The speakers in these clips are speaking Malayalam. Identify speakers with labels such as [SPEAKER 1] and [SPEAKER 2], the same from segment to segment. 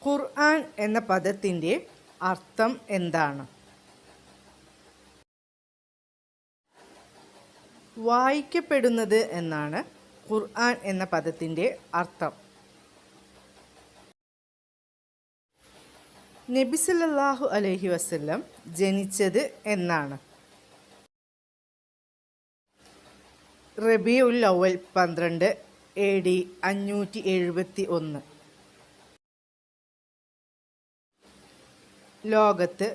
[SPEAKER 1] ഖുർആൻ എന്ന പദത്തിൻ്റെ അർത്ഥം എന്താണ്? വായിക്കപ്പെടുന്നത് എന്നാണ് ഖുർആൻ എന്ന പദത്തിൻ്റെ അർത്ഥം. നബി സല്ലല്ലാഹു അലൈഹി വസല്ലം ജനിച്ചത് എന്നാണ്? റബീഉൽ അവ്വൽ 12 AD 571. ലോകത്ത്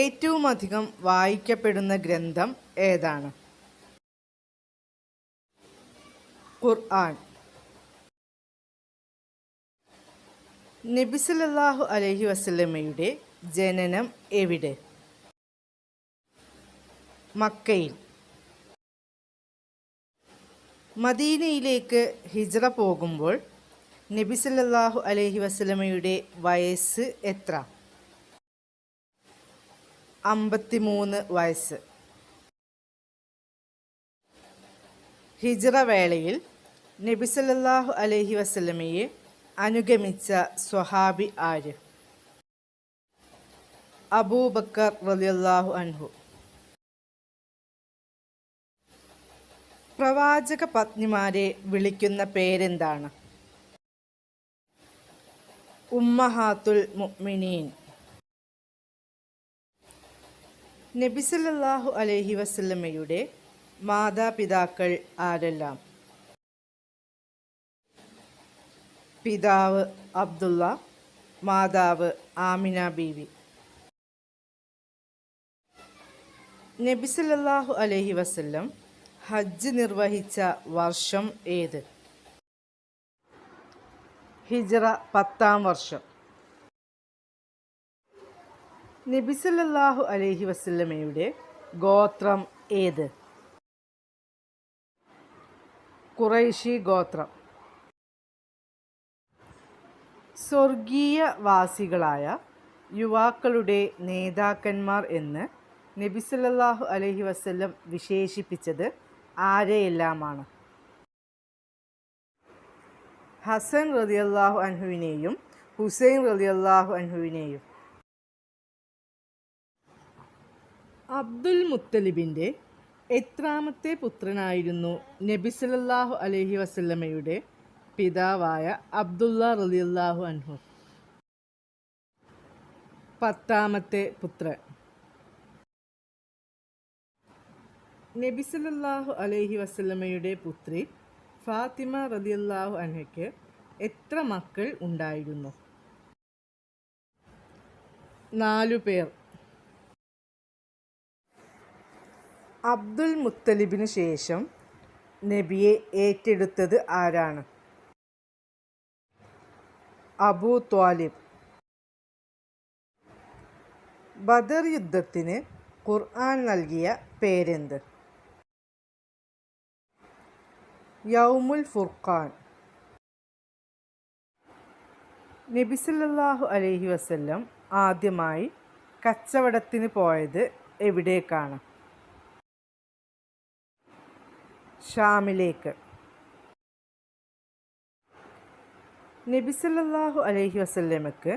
[SPEAKER 1] ഏറ്റവും അധികം വായിക്കപ്പെടുന്ന ഗ്രന്ഥം ഏതാണ്? ഖുർആൻ. നബി സല്ലല്ലാഹു അലൈഹി വസല്ലമയുടെ ജനനം എവിടെ? മക്കയിൽ. മദീനയിലേക്ക് ഹിജ്റ പോകുമ്പോൾ നബി സല്ലല്ലാഹു അലൈഹി വസല്ലമയുടെ വയസ്സ് എത്ര? 53 വയസ്സ്. ഹിജ്റ വേളയിൽ നബി സല്ലല്ലാഹു അലൈഹി വസല്ലമയെ അനുഗമിച്ച സ്വഹാബി ആര്? അബൂബക്കർ റളിയല്ലാഹു അൻഹു. പ്രവാചക പത്നിമാരെ വിളിക്കുന്ന പേരെന്താണ്? ഉമ്മഹാത്തുൽ മുഅ്മിനീൻ. നബി സല്ലല്ലാഹു അലൈഹി വസല്ലമയുടെ മാതാപിതാക്കൾ ആരെല്ലാം? പിതാവ് അബ്ദുള്ള, മാതാവ് ആമിന ബീവി. നബി സല്ലല്ലാഹു അലൈഹി വസല്ലം ഹജ്ജ് നിർവഹിച്ച വർഷം ഏത്? ഹിജ്റ 10-ാം വർഷം. നബി സല്ലല്ലാഹു അലൈഹി വസല്ലമയുടെ ഗോത്രം ഏത്? ഖുറൈശി ഗോത്രം. സ്വർഗീയവാസികളായ യുവാക്കളുടെ നേതാക്കന്മാർ എന്ന് നബി സല്ലല്ലാഹു അലൈഹി വസല്ലം വിശേഷിപ്പിച്ചത് ആരെയെല്ലാമാണ്? ഹസൻ റളിയല്ലാഹു അൻഹുവിനെയും ഹുസൈൻ റളിയല്ലാഹു അൻഹുവിനെയും. അബ്ദുൽ മുത്തലിബിൻ്റെ എത്രാമത്തെ പുത്രനായിരുന്നു നബി സല്ലല്ലാഹു അലൈഹി വസല്ലമയുടെ പിതാവായ അബ്ദുള്ള റളിയല്ലാഹു അൻഹു? 10ാമത്തെ പുത്രൻ. നബി സല്ലല്ലാഹു അലൈഹി വസല്ലമയുടെ പുത്രി ഫാത്തിമ റളിയല്ലാഹു അൻഹയ്ക്ക് എത്ര മക്കൾ ഉണ്ടായിരുന്നു? 4 പേർ. അബ്ദുൽ മുത്തലിബിന് ശേഷം നബിയെ ഏറ്റെടുത്തത് ആരാണ്? അബൂ ത്വാലിബ്. ബദർ യുദ്ധത്തിന് ഖുർആൻ നൽകിയ പേരെന്ത്? യൗമുൽ ഫുർഖാൻ. നബി സല്ലല്ലാഹു അലൈഹി വസല്ലം ആദ്യമായി കച്ചവടത്തിന് പോയത് എവിടേക്കാണ്? ഷാമിലേക്ക്. നബി സല്ലല്ലാഹു അലൈഹി വസല്ലമക്ക്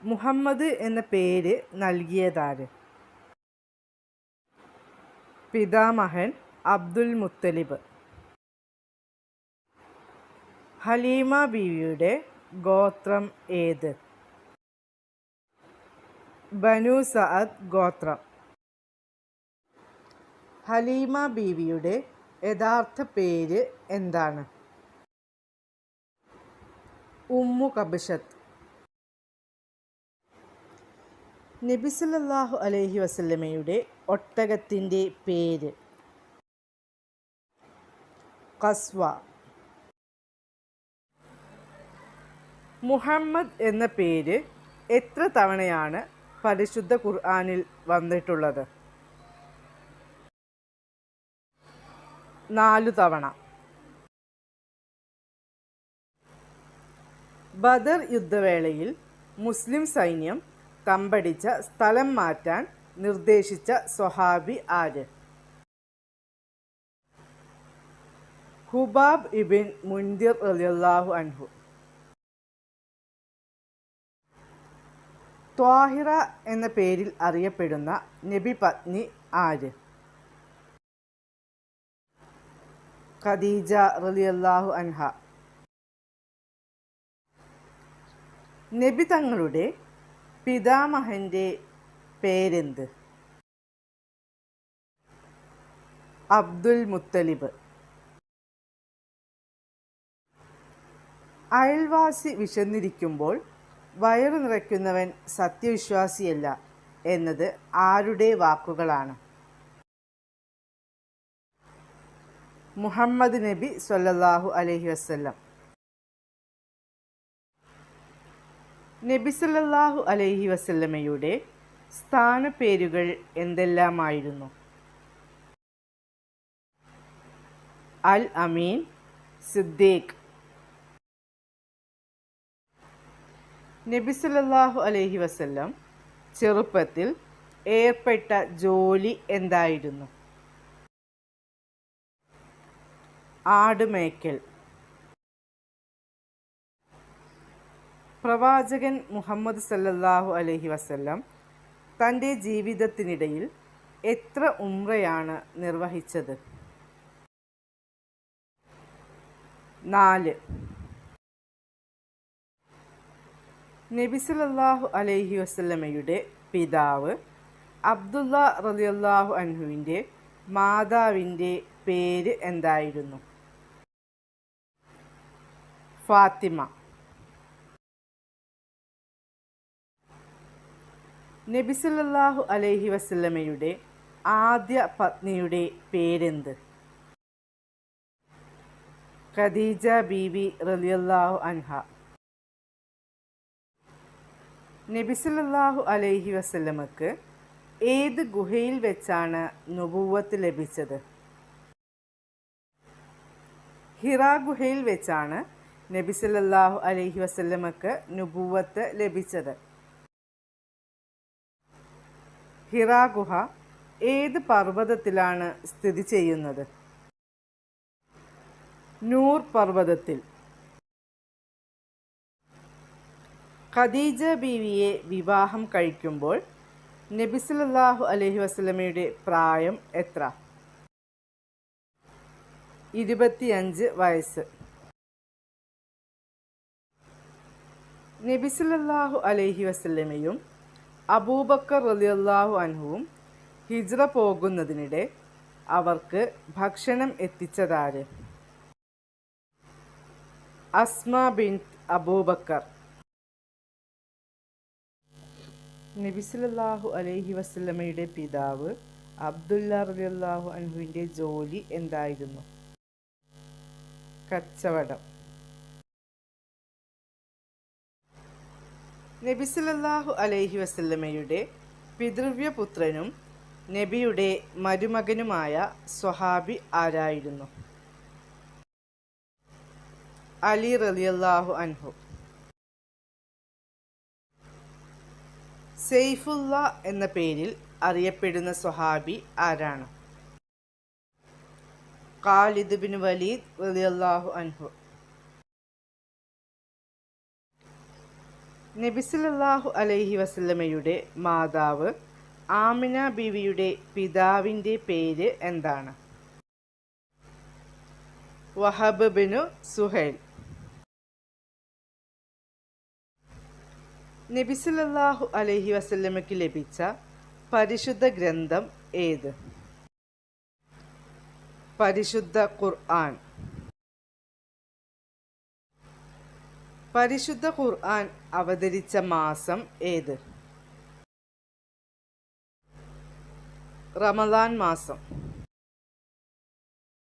[SPEAKER 1] മുഹമ്മദ് എന്ന പേര് നൽകിയതാര്? പിതാമഹൻ അബ്ദുൽ മുത്തലിബ്. ഹലീമ ബീവിയുടെ ഗോത്രം ഏത്? ബനു സഅദ് ഗോത്രം. ഹലീമ ബീവിയുടെ യഥാർത്ഥ പേര് എന്താണ്? ഉമ്മു കബശത്ത്. നബി സല്ലല്ലാഹു അലൈഹി വസല്ലമയുടെ ഒട്ടകത്തിൻ്റെ പേര്? ഖസ്വ. മുഹമ്മദ് എന്ന പേര് എത്ര തവണയാണ് പരിശുദ്ധ ഖുർആനിൽ വന്നിട്ടുള്ളത്? 4 തവണ. ബദർ യുദ്ധവേളയിൽ മുസ്ലിം സൈന്യം തമ്പടിച്ച സ്ഥലം മാറ്റാൻ നിർദ്ദേശിച്ച സ്വഹാബി ആര്? ഹുബാബ് ഇബ്ൻ മുൻദിർ റളിയല്ലാഹു അൻഹു. ത്വാഹിറ എന്ന പേരിൽ അറിയപ്പെടുന്ന നബി പത്നി ആര്? ഖദീജ റളിയല്ലാഹു അൻഹ. നബി തങ്ങളുടെ പിതാമഹൻ്റെ പേരെന്ത്? അബ്ദുൽ മുത്തലിബ്. അയൽവാസി വിശന്നിരിക്കുമ്പോൾ വയറു നിറയ്ക്കുന്നവൻ സത്യവിശ്വാസിയല്ല എന്നത് ആരുടെ വാക്കുകളാണ്? മുഹമ്മദ് നബി സ്വല്ലല്ലാഹു അലൈഹി വസല്ലം. നബി സല്ലല്ലാഹു അലൈഹി വസല്ലമയുടെ സ്ഥാനപ്പേരുകൾ എന്തെല്ലാമായിരുന്നു? അൽ അമീൻ, സിദ്ദീഖ്. നബി സല്ലല്ലാഹു അലൈഹി വസല്ലം ചെറുപ്പത്തിൽ ഏർപ്പെട്ട ജോലി എന്തായിരുന്നു? ആടുമേയ്ക്കൽ. പ്രവാചകൻ മുഹമ്മദ് സല്ലല്ലാഹു അലൈഹി വസല്ലം തൻ്റെ ജീവിതത്തിനിടയിൽ എത്ര ഉംറയാണ് നിർവഹിച്ചത്? 4. നബി സല്ലല്ലാഹു അലൈഹി വസല്ലമയുടെ പിതാവ് അബ്ദുള്ള റളിയല്ലാഹു അൻഹുവിൻ്റെ മാതാവിൻ്റെ പേര് എന്തായിരുന്നു? ഫാത്തിമ. നബി സല്ലല്ലാഹു അലൈഹി വസല്ലമയുടെ ആദ്യ പത്നിയുടെ പേരെന്ത്? ഖദീജ ബീവി റളിയല്ലാഹു അൻഹ. നബി സല്ലല്ലാഹു അലൈഹി വസല്ലമക്ക് ഏത് ഗുഹയിൽ വെച്ചാണ് നുബുവത്ത് ലഭിച്ചത്? ഹിറാ ഗുഹയിൽ വെച്ചാണ് നബി സല്ലല്ലാഹു അലൈഹി വസല്ലമക്ക് നുബുവത്ത് ലഭിച്ചത്. ഹിറാ ഗുഹ ഏത് പർവ്വതത്തിലാണ് സ്ഥിതി ചെയ്യുന്നത്? നൂർ പർവ്വതത്തിൽ. ഖദീജ ബീവിയെ വിവാഹം കഴിക്കുമ്പോൾ നബി സല്ലല്ലാഹു അലൈഹി വസല്ലമയുടെ പ്രായം എത്ര? 25 വയസ്സ്. നബി സല്ലല്ലാഹു അലൈഹി വസല്ലമയും അബൂബക്കർ റളിയല്ലാഹു അൻഹുവും ഹിജ്റ പോകുന്നതിനിടെ അവർക്ക് ഭക്ഷണം എത്തിച്ചതാര്? അസ്മ ബിൻത് അബൂബക്കർ. നബി സല്ലല്ലാഹു അലൈഹി വസല്ലമയുടെ പിതാവ് അബ്ദുല്ല റളിയല്ലാഹു അൻഹുവിൻ്റെ ജോലി എന്തായിരുന്നു? കച്ചവടം. നബി സല്ലല്ലാഹു അലൈഹി വസല്ലമയുടെ പിതൃവ്യപുത്രനും നബിയുടെ മരുമകനുമായ സ്വഹാബി ആരായിരുന്നു? അലി റളിയല്ലാഹു അൻഹു. സെയ്ഫുള്ള എന്ന പേരിൽ അറിയപ്പെടുന്ന സ്വഹാബി ആരാണ്? ഖാലിദ് ബിൻ വലീദ് റളിയല്ലാഹു അൻഹു. നബി സല്ലല്ലാഹു അലൈഹി വസല്ലമയുടെ മാതാവ് ആമിന ബീവിയുടെ പിതാവിൻ്റെ പേര് എന്താണ്? വഹബ് ബിൻ സുഹൈൽ. നബി സല്ലല്ലാഹു അലൈഹി വസല്ലമയ്ക്ക് ലഭിച്ച പരിശുദ്ധ ഗ്രന്ഥം ഏത്? പരിശുദ്ധ ഖുർആൻ. പരിശുദ്ധ ഖുർആൻ അവതരിച്ച മാസം ഏത്? റമദാൻ മാസം.